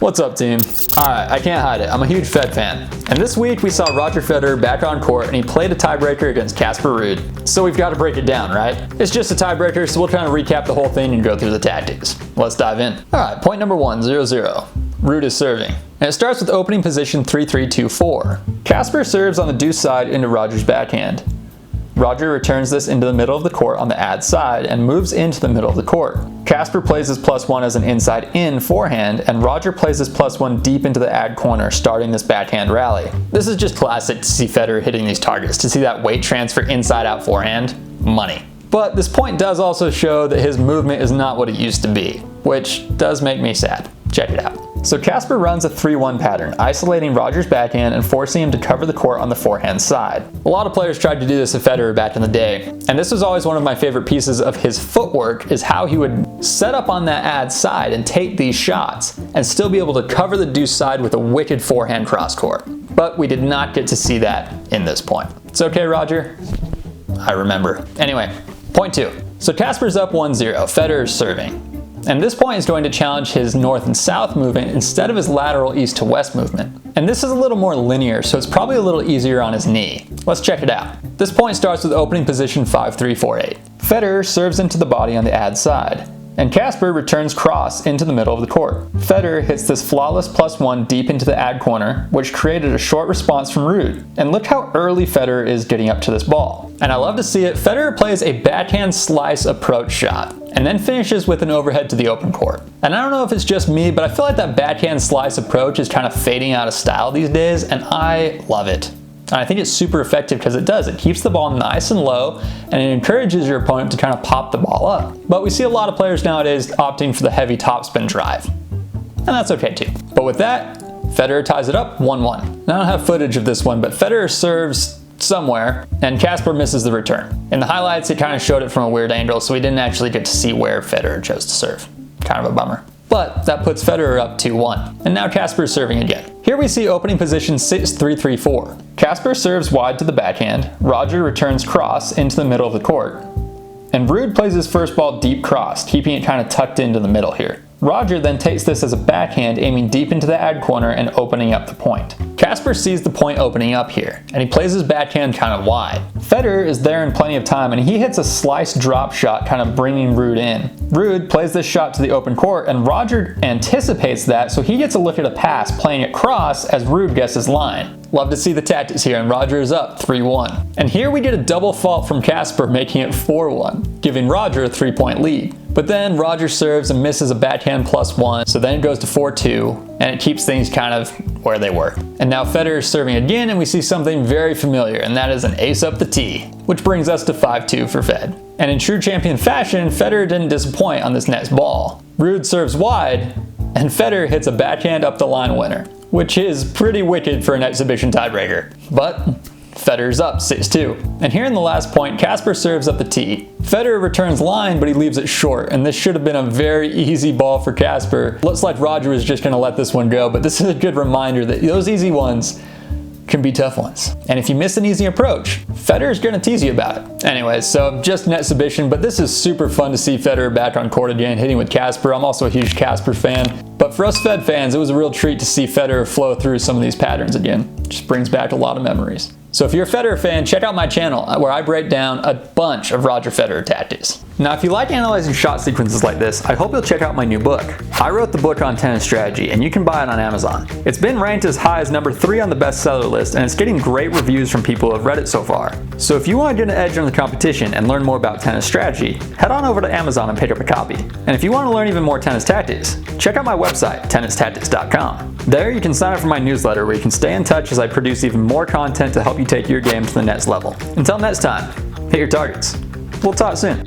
What's up, team? Alright, I can't hide it. I'm a huge Fed fan. And this week we saw Roger Federer back on court and he played a tiebreaker against Casper Ruud. So we've got to break it down, right? It's just a tiebreaker, so we'll kind of recap the whole thing and go through the tactics. Let's dive in. Alright, point number 1, 0-0. Ruud is serving. And it starts with opening position 3-3-2-4. Casper serves on the deuce side into Roger's backhand. Roger returns this into the middle of the court on the ad side and moves into the middle of the court. Casper plays his +1 as an inside-in forehand, and Roger plays his +1 deep into the ad corner, starting this backhand rally. This is just classic to see Federer hitting these targets. To see that weight transfer inside-out forehand, money. But this point does also show that his movement is not what it used to be, which does make me sad. Check it out. So Casper runs a 3-1 pattern, isolating Roger's backhand and forcing him to cover the court on the forehand side. A lot of players tried to do this to Federer back in the day, and this was always one of my favorite pieces of his footwork, is how he would set up on that ad side and take these shots and still be able to cover the deuce side with a wicked forehand cross court. But we did not get to see that in this point. It's okay, Roger. I remember. Anyway, point 2. So Casper's up 1-0, Federer's serving. And this point is going to challenge his north and south movement instead of his lateral east to west movement. And this is a little more linear, so it's probably a little easier on his knee. Let's check it out. This point starts with opening position 5-3-4-8. Federer serves into the body on the ad side, and Casper returns cross into the middle of the court. Federer hits this flawless +1 deep into the ad corner, which created a short response from Ruud. And look how early Federer is getting up to this ball. And I love to see it. Federer plays a backhand slice approach shot, and then finishes with an overhead to the open court. And I don't know if it's just me, but I feel like that backhand slice approach is kind of fading out of style these days, and I love it. And I think it's super effective because it does. It keeps the ball nice and low, and it encourages your opponent to kind of pop the ball up. But we see a lot of players nowadays opting for the heavy topspin drive. And that's okay too. But with that, Federer ties it up 1-1. Now I don't have footage of this one, but Federer serves somewhere, and Casper misses the return. In the highlights, it kind of showed it from a weird angle, so we didn't actually get to see where Federer chose to serve. Kind of a bummer. But that puts Federer up 2-1. And now Casper is serving again. Here we see opening position 6-3-3-4. Casper serves wide to the backhand, Roger returns cross into the middle of the court, and Ruud plays his first ball deep cross, keeping it kind of tucked into the middle here. Roger then takes this as a backhand, aiming deep into the ad corner and opening up the point. Casper sees the point opening up here, and he plays his backhand kind of wide. Federer is there in plenty of time, and he hits a slice drop shot, kind of bringing Ruud in. Ruud plays this shot to the open court, and Roger anticipates that, so he gets a look at a pass, playing it cross as Ruud guesses line. Love to see the tactics here, and Roger is up 3-1. And here we get a double fault from Casper, making it 4-1, giving Roger a 3-point lead. But then Roger serves and misses a backhand +1, so then it goes to 4-2, and it keeps things kind of where they were. And now Federer is serving again, and we see something very familiar, and that is an ace up the tee, which brings us to 5-2 for Fed. And in true champion fashion, Federer didn't disappoint on this next ball. Ruud serves wide, and Federer hits a backhand up the line winner, which is pretty wicked for an exhibition tiebreaker. But Federer's up 6-2. And here in the last point, Casper serves up the tee. Federer returns line, but he leaves it short, and this should have been a very easy ball for Casper. Looks like Roger was just going to let this one go, but this is a good reminder that those easy ones can be tough ones. And if you miss an easy approach, Federer's going to tease you about it. Anyways, so just an exhibition, but this is super fun to see Federer back on court again, hitting with Casper. I'm also a huge Casper fan. But for us Fed fans, it was a real treat to see Federer flow through some of these patterns again. Just brings back a lot of memories. So if you're a Federer fan, check out my channel where I break down a bunch of Roger Federer tactics. Now, if you like analyzing shot sequences like this, I hope you'll check out my new book. I wrote the book on tennis strategy, and you can buy it on Amazon. It's been ranked as high as number 3 on the bestseller list, and it's getting great reviews from people who have read it so far. So if you want to get an edge on the competition and learn more about tennis strategy, head on over to Amazon and pick up a copy. And if you want to learn even more tennis tactics, check out my website, tennistactics.com. There you can sign up for my newsletter where you can stay in touch as I produce even more content to help you take your game to the next level. Until next time, hit your targets. We'll talk soon.